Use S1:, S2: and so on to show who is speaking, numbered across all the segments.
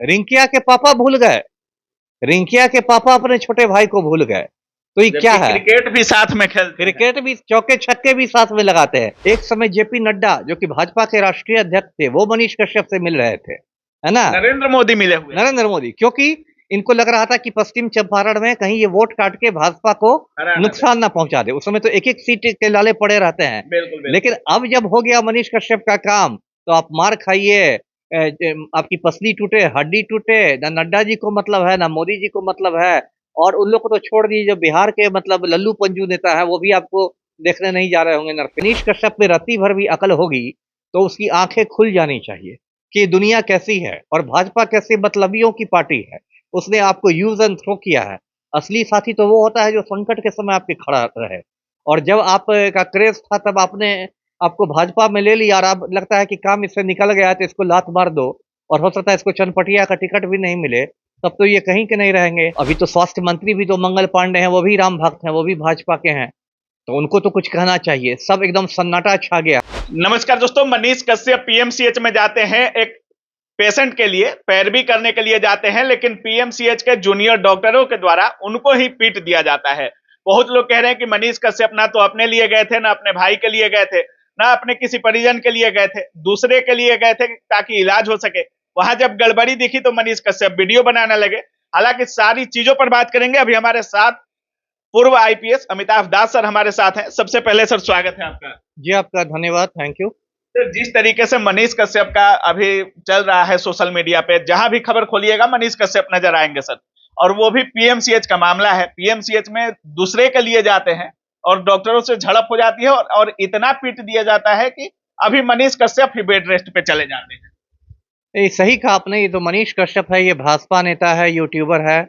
S1: रिंकिया के पापा भूल गए, रिंकिया के पापा अपने छोटे भाई को भूल गए। तो ये क्या
S2: जबकि
S1: है?
S2: क्रिकेट भी साथ में खेलते हैं।
S1: क्रिकेट भी चौके छक्के भी साथ में लगाते हैं। एक समय जेपी नड्डा जो कि भाजपा के राष्ट्रीय अध्यक्ष थे, वो मनीष कश्यप से मिल रहे थे, है ना?
S2: नरेंद्र मोदी मिले हुए हैं।
S1: नरेंद्र मोदी, क्योंकि इनको लग रहा था कि पश्चिम चंपारण में कहीं ये वोट काट के भाजपा को
S2: हराना
S1: नुकसान ना पहुंचा दे। उस समय तो एक-एक सीट के लाले पड़े रहते हैं।
S2: बिल्कुल बिल्कुल।
S1: लेकिन अब जब हो गया मनीष कश्यप का काम, तो आप मार खाइए, आपकी पसली टूटे, हड्डी टूटे, ना नड्डा जी को मतलब है, ना मोदी जी को मतलब है। और उन लोग को तो छोड़ दीजिए, जो बिहार के मतलब लल्लू पंजू नेता है, वो भी आपको देखने नहीं जा रहे होंगे। मनीष कश्यप में रत्ती भर भी अकल होगी, तो उसकी आंखें खुल जानी चाहिए कि दुनिया कैसी है और भाजपा कैसे मतलबियों की पार्टी है। उसने आपको यूज एंड थ्रो किया है। असली साथी तो वो होता है जो संकट के समय आपके खड़ा रहे। और जब आप का क्रेज था, तब आपने आपको भाजपा में ले लिया और अब लगता है कि काम इससे निकल गया है, तो इसको लात मार दो। और हो सकता है इसको चनपटिया का टिकट भी नहीं मिले, तब तो ये कहीं के नहीं रहेंगे। अभी तो स्वास्थ्य मंत्री भी तो मंगल पांडे हैं, वो भी राम भक्त हैं, वो भी भाजपा के हैं। तो उनको तो कुछ कहना चाहिए। सब एकदम सन्नाटा छा गया।
S2: नमस्कार दोस्तों, मनीष कश्यप पीएमसीएच में जाते हैं एक पेशेंट के लिए, पैरवी करने के लिए जाते हैं, लेकिन पीएमसीएच के जूनियर डॉक्टरों के द्वारा उनको ही पीट दिया जाता है। बहुत लोग कह रहे हैं कि मनीष कश्यप ना तो अपने लिए गए थे, ना अपने भाई के लिए गए थे, ना अपने किसी परिजन के लिए गए थे, दूसरे के लिए गए थे ताकि इलाज हो सके। वहां जब गड़बड़ी दिखी तो मनीष कश्यप वीडियो बनाने लगे। हालांकि सारी चीजों पर बात करेंगे। अभी हमारे साथ पूर्व आईपीएस अमिताभ दास सर हमारे साथ हैं। सबसे पहले सर स्वागत है आपका।
S1: जी, आपका धन्यवाद, थैंक यू।
S2: सर, जिस तरीके से मनीष कश्यप का अभी चल रहा है सोशल मीडिया पे, जहां भी खबर खोलिएगा मनीष कश्यप नजर आएंगे सर। और वो भी पीएमसीएच का मामला है। पीएमसीएच में दूसरे के लिए जाते हैं और डॉक्टरों से झड़प हो जाती है और इतना पीट दिया जाता है कि अभी मनीष कश्यप ही बेड रेस्ट पे चले जाते हैं।
S1: ये सही कहा आपने। ये तो मनीष कश्यप है, ये भाजपा नेता है, यूट्यूबर है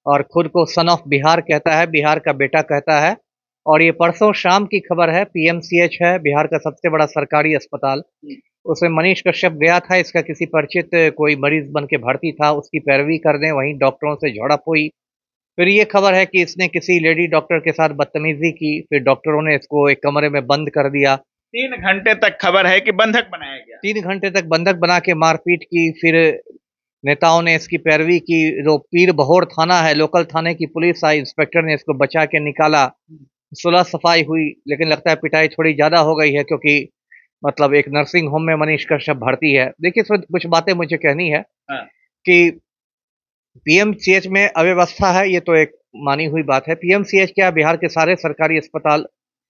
S1: और खुद को सन ऑफ बिहार कहता है, बिहार का बेटा कहता है। और ये परसों शाम की खबर है, पीएमसीएच है बिहार का सबसे बड़ा सरकारी अस्पताल। उसमें मनीष कश्यप गया था, इसका किसी परिचित कोई मरीज बन के भर्ती था, उसकी पैरवी करने वहीं डॉक्टरों से झड़प हुई। फिर ये खबर है कि इसने किसी लेडी डॉक्टर के साथ बदतमीजी की, फिर डॉक्टरों ने इसको एक कमरे में बंद कर दिया।
S2: 3 घंटे तक खबर है कि बंधक बनाया गया।
S1: 3 घंटे तक बंधक बना के मारपीट की। फिर नेताओं ने इसकी पैरवी की। जो पीर बहोर थाना है, लोकल थाने की पुलिस आई, इंस्पेक्टर ने इसको बचा के निकाला। सुलह सफाई हुई, लेकिन लगता है पिटाई थोड़ी ज्यादा हो गई है, क्योंकि मतलब एक नर्सिंग होम में मनीष कश्यप भर्ती है। देखिए सर, कुछ बातें मुझे कहनी है
S2: हाँ।
S1: कि पीएमसीएच में अव्यवस्था है, ये तो एक मानी हुई बात है। पीएमसीएच क्या, बिहार के सारे सरकारी अस्पताल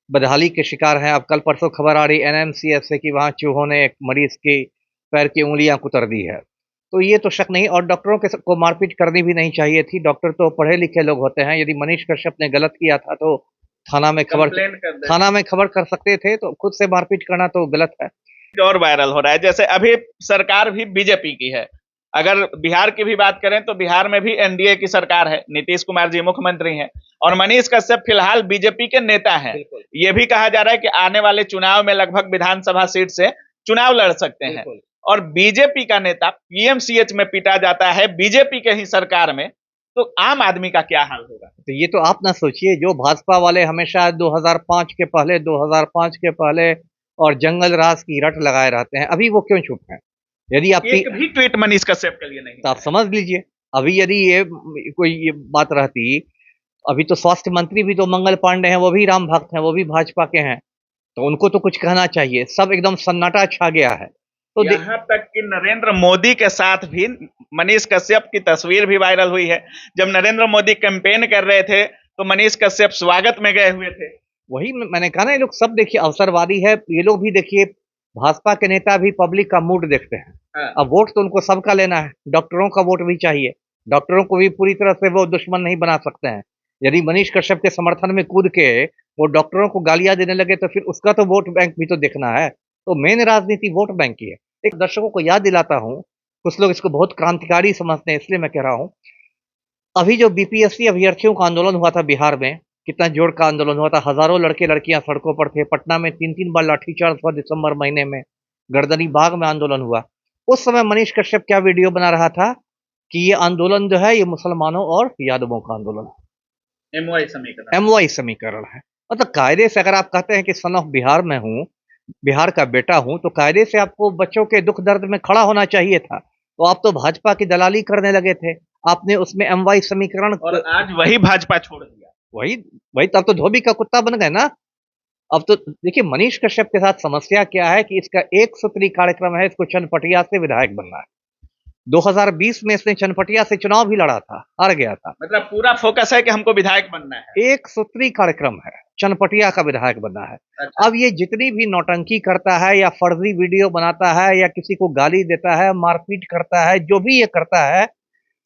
S1: बदहाली के शिकार हैं। अब कल परसों खबर आ रही एनएमसीएच से कि वहां चूहों ने एक मरीज की पैर की उंगलियां कुतर दी है। तो ये तो शक नहीं। और डॉक्टरों के को मारपीट करनी भी नहीं चाहिए थी। डॉक्टर तो पढ़े लिखे लोग होते हैं। यदि मनीष कश्यप ने गलत किया था तो थाना में खबर
S2: कंप्लेंट कर दे।
S1: थाना में खबर कर सकते थे। तो खुद से मारपीट करना तो गलत है।
S2: और वायरल हो रहा है, जैसे अभी सरकार भी बीजेपी की है। अगर बिहार की भी बात करें तो बिहार में भी एनडीए की सरकार है, नीतीश कुमार जी मुख्यमंत्री हैं और मनीष कश्यप फिलहाल बीजेपी के नेता हैं। ये भी कहा जा रहा है कि आने वाले चुनाव में लगभग विधानसभा सीट से चुनाव लड़ सकते हैं। और बीजेपी का नेता पीएमसीएच में पीटा जाता है बीजेपी के ही सरकार में, तो आम आदमी का क्या हाल होगा?
S1: तो ये तो आप ना सोचिए, जो भाजपा वाले हमेशा 2005 के पहले, 2005 के पहले और जंगल राज की रट लगाए रहते हैं, अभी वो क्यों चुप हैं? यदि आप
S2: एक भी ट्वीट मनीष कश्यप के लिए नहीं।
S1: तो आप समझ लीजिए, अभी यदि ये कोई ये बात रहती, अभी तो स्वास्थ्य मंत्री भी तो मंगल पांडे हैं, वो भी राम भक्त हैं, वो भी भाजपा के हैं। तो उनको तो कुछ कहना चाहिए। सब एकदम सन्नाटा छा गया है। तो
S2: यहाँ तक कि नरेंद्र मोदी के साथ भी मनीष कश्यप की तस्वीर भी वायरल हुई है। जब नरेंद्र मोदी कैंपेन कर रहे थे तो मनीष कश्यप स्वागत में गए हुए थे।
S1: वही मैंने कहा ना, ये लोग सब देखिए अवसरवादी है। ये लोग भी देखिए, भाजपा के नेता भी पब्लिक का मूड देखते हैं।
S2: हाँ।
S1: अब वोट तो उनको सबका लेना है, डॉक्टरों का वोट भी चाहिए। डॉक्टरों को भी पूरी तरह से वो दुश्मन नहीं बना सकते हैं। यदि मनीष कश्यप के समर्थन में कूद के वो डॉक्टरों को गालियां देने लगे, तो फिर उसका तो वोट बैंक भी तो देखना है। तो मेन राजनीति वोट बैंक की है। एक दर्शकों को याद दिलाता हूँ, कुछ लोग इसको बहुत क्रांतिकारी समझते हैं, इसलिए मैं कह रहा हूँ। अभी जो बीपीएससी अभ्यर्थियों का आंदोलन हुआ था बिहार में, कितना जोर का आंदोलन हुआ था। हजारों लड़के लड़कियां सड़कों पर थे। पटना में 3-3 बार लाठीचार्ज हुआ दिसंबर महीने में। गर्दनी बाग में आंदोलन हुआ। उस समय मनीष कश्यप क्या वीडियो बना रहा था कि ये आंदोलन जो है, ये मुसलमानों और यादवों का आंदोलन है, एमवाई समीकरण है। मतलब कायदे से अगर आप कहते हैं कि सन ऑफ बिहार में हूँ, बिहार का बेटा हूं, तो कायदे से आपको बच्चों के दुख दर्द में खड़ा होना चाहिए था। तो आप तो भाजपा की दलाली करने लगे थे। आपने उसमें MY समीकरण
S2: और आज वही भाजपा छोड़ दिया।
S1: वही वही तब तो धोबी का कुत्ता बन गए ना। अब तो देखिए मनीष कश्यप के साथ समस्या क्या है कि इसका एक सूत्री कार्यक्रम है, इसको चनपटिया से विधायक बनना है। 2020 में इसने चनपटिया से चुनाव भी लड़ा था, हार गया था।
S2: मतलब पूरा फोकस है कि हमको विधायक बनना है।
S1: एक सूत्री कार्यक्रम है, चनपटिया का विधायक बनना है।
S2: अच्छा।
S1: अब ये जितनी भी नौटंकी करता है या फर्जी वीडियो बनाता है या किसी को गाली देता है, मारपीट करता है, जो भी ये करता है,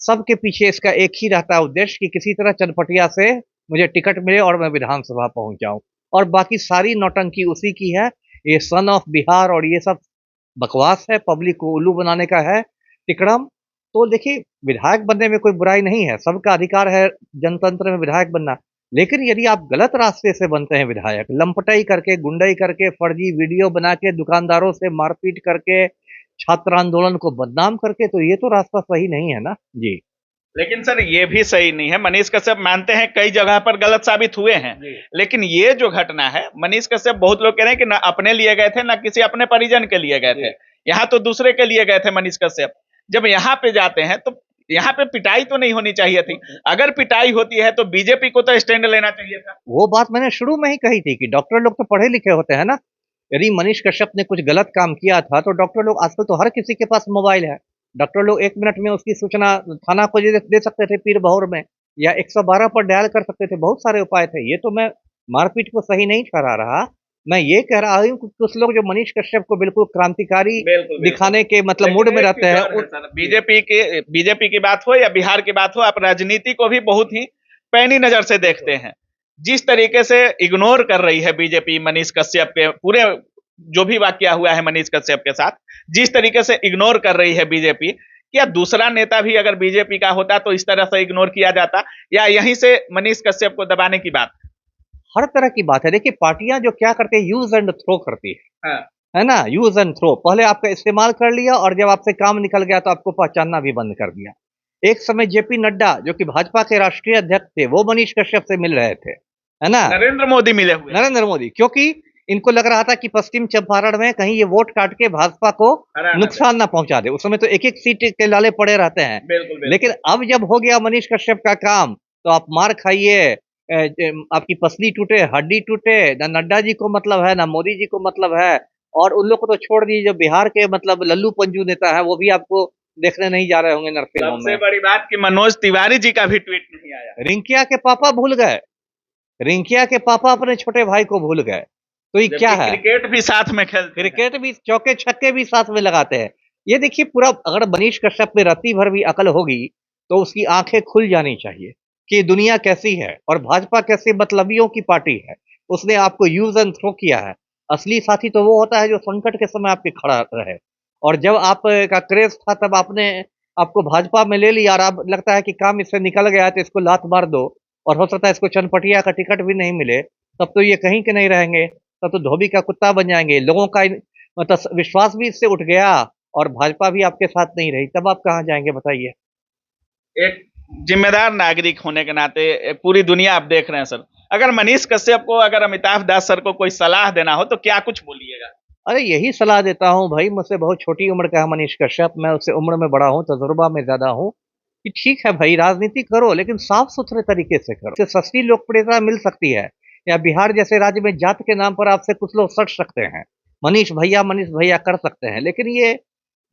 S1: सबके पीछे इसका एक ही रहता है उद्देश्य कि किसी तरह चनपटिया से मुझे टिकट मिले और मैं विधानसभा पहुंच जाऊं। और बाकी सारी नौटंकी उसी की है। ये सन ऑफ बिहार और ये सब बकवास है, पब्लिक को उल्लू बनाने का है तिकड़म। तो देखिए विधायक बनने में कोई बुराई नहीं है, सबका अधिकार है जनतंत्र में विधायक बनना। लेकिन यदि आप गलत रास्ते से बनते हैं विधायक, लंपटाई करके, गुंडाई करके, फर्जी वीडियो बना के, दुकानदारों से मारपीट करके, छात्र आंदोलन को बदनाम करके, तो ये तो रास्ता सही नहीं है ना जी।
S2: लेकिन सर ये भी सही नहीं है। मनीष कश्यप मानते हैं कई जगह पर गलत साबित हुए हैं, लेकिन ये जो घटना है, मनीष कश्यप बहुत लोग कह रहे हैं कि ना अपने लिए गए थे ना किसी अपने परिजन के लिए गए थे, यहाँ तो दूसरे के लिए गए थे मनीष कश्यप। जब यहाँ पे जाते हैं तो यहाँ पे पिटाई तो नहीं होनी चाहिए थी। अगर पिटाई होती है तो बीजेपी को तो स्टैंड लेना चाहिए था।
S1: वो बात मैंने शुरू में ही कही थी कि डॉक्टर लोग तो पढ़े लिखे होते हैं ना। यदि मनीष कश्यप ने कुछ गलत काम किया था तो डॉक्टर लोग, आजकल तो हर किसी के पास मोबाइल है, डॉक्टर लोग 1 मिनट में उसकी सूचना थाना को दे सकते थे पीर बहोर में, या 112 पर डायल कर सकते थे। बहुत सारे उपाय थे। ये तो मैं मारपीट को सही नहीं ठहरा रहा। मैं ये कह रहा हूँ कि कुछ लोग जो मनीष कश्यप को बिल्कुल क्रांतिकारी दिखाने के मतलब मूड में रहते हैं।
S2: बीजेपी की बात हो या बिहार की बात हो, आप राजनीति को भी बहुत ही पैनी नजर से देखते हैं। जिस तरीके से इग्नोर कर रही है बीजेपी मनीष कश्यप के पूरे जो भी वाकया हुआ है मनीष कश्यप के साथ, जिस तरीके से इग्नोर कर रही है बीजेपी, क्या दूसरा नेता भी अगर बीजेपी का होता तो इस तरह से इग्नोर किया जाता, या यहीं से मनीष कश्यप को दबाने की बात?
S1: हर तरह की बात है। देखिए पार्टियां जो क्या करती है, यूज एंड थ्रो करती
S2: हाँ।
S1: है ना, यूज एंड थ्रो। पहले आपका इस्तेमाल कर लिया और जब आपसे काम निकल गया तो आपको पहचानना भी बंद कर दिया। एक समय जेपी नड्डा जो कि भाजपा के राष्ट्रीय अध्यक्ष थे, वो मनीष कश्यप से मिल रहे थे, है ना।
S2: नरेंद्र मोदी मिले हुए,
S1: नरेंद्र मोदी, क्योंकि इनको लग रहा था कि पश्चिम चंपारण में कहीं ये वोट काट के भाजपा को नुकसान ना पहुंचा दे। उस समय तो एक एक सीट के लाले पड़े रहते हैं।
S2: बिल्कुल।
S1: लेकिन अब जब हो गया मनीष कश्यप का काम, तो आप मार खाइए, आपकी पसली टूटे, हड्डी टूटे, ना नड्डा जी को मतलब है ना मोदी जी को मतलब है। और उन लोग को तो छोड़ दीजिए, जो बिहार के मतलब लल्लू पंजू नेता है वो भी आपको देखने नहीं जा रहे होंगे नर्सिंग होम में।
S2: सबसे बड़ी बात कि मनोज तिवारी जी का भी ट्वीट नहीं आया।
S1: रिंकिया के पापा भूल गए, रिंकिया के पापा अपने छोटे भाई को भूल गए। तो ये क्या है,
S2: क्रिकेट भी साथ में खेलते,
S1: क्रिकेट भी, चौके छक्के भी साथ में लगाते हैं। ये देखिए पूरा, अगर मनीष कश्यप में राती भर भी अकल होगी तो उसकी आंखें खुल जानी चाहिए कि दुनिया कैसी है और भाजपा कैसे मतलबियों की पार्टी है। उसने आपको यूज एंड थ्रो किया है। असली साथी तो वो होता है जो संकट के समय आपके खड़ा रहे। और जब आपका क्रेज था तब आपको भाजपा में ले लिया और अब लगता है कि काम इससे निकल गया है तो इसको लात मार दो, और हो सकता है इसको चनपटिया का टिकट भी नहीं मिले, तब तो ये कहीं के नहीं रहेंगे, तब तो धोबी का कुत्ता बन जाएंगे। लोगों का मतलब विश्वास भी इससे उठ गया और भाजपा भी आपके साथ नहीं रही, तब आप कहाँ जाएंगे बताइए।
S2: एक जिम्मेदार नागरिक होने के नाते पूरी दुनिया आप देख रहे हैं सर, अगर मनीष कश्यप को, अगर अमिताभ दास सर को कोई सलाह देना हो तो क्या कुछ बोलिएगा?
S1: अरे यही सलाह देता हूँ भाई, मुझसे बहुत छोटी उम्र का है मनीष कश्यप, मैं उससे उम्र में बड़ा हूँ, तजुर्बा में ज्यादा हूँ, कि ठीक है भाई राजनीति करो लेकिन साफ सुथरे तरीके से करो। इससे सस्ती लोकप्रियता मिल सकती है, या बिहार जैसे राज्य में जात के नाम पर आपसे कुछ लोग सट सकते हैं, मनीष भैया कर सकते हैं, लेकिन ये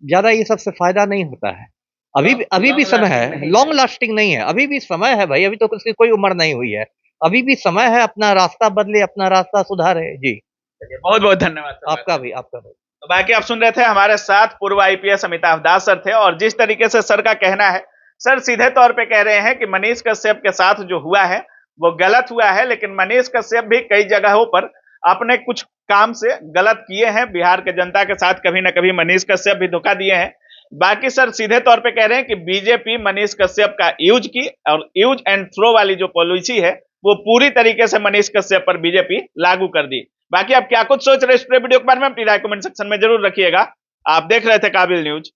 S1: ज्यादा ये सबसे फायदा नहीं होता है। अभी भी समय है, लॉन्ग लास्टिंग नहीं है, अभी भी समय है भाई, अभी तो किसी कोई उम्र नहीं हुई है, अभी भी समय है, अपना रास्ता बदले, अपना रास्ता सुधारे जी।
S2: बहुत बहुत धन्यवाद
S1: आपका भी, आपका भी।
S2: तो बाकी आप सुन रहे थे, हमारे साथ पूर्व आईपीएस अमिताभ दास सर थे, और जिस तरीके से सर का कहना है, सर सीधे तौर पे कह रहे हैं कि मनीष कश्यप के साथ जो हुआ है वो गलत हुआ है, लेकिन मनीष कश्यप भी कई जगहों पर अपने कुछ काम से गलत किए हैं। बिहार के जनता के साथ कभी ना कभी मनीष कश्यप भी धोखा दिए हैं। बाकी सर सीधे तौर पे कह रहे हैं कि बीजेपी मनीष कश्यप का यूज की, और यूज एंड थ्रो वाली जो पॉलिसी है वो पूरी तरीके से मनीष कश्यप पर बीजेपी लागू कर दी। बाकी आप क्या कुछ सोच रहे हैं इस वीडियो के बारे में, अपनी राय कमेंट सेक्शन में जरूर रखिएगा। आप देख रहे थे काबिल न्यूज।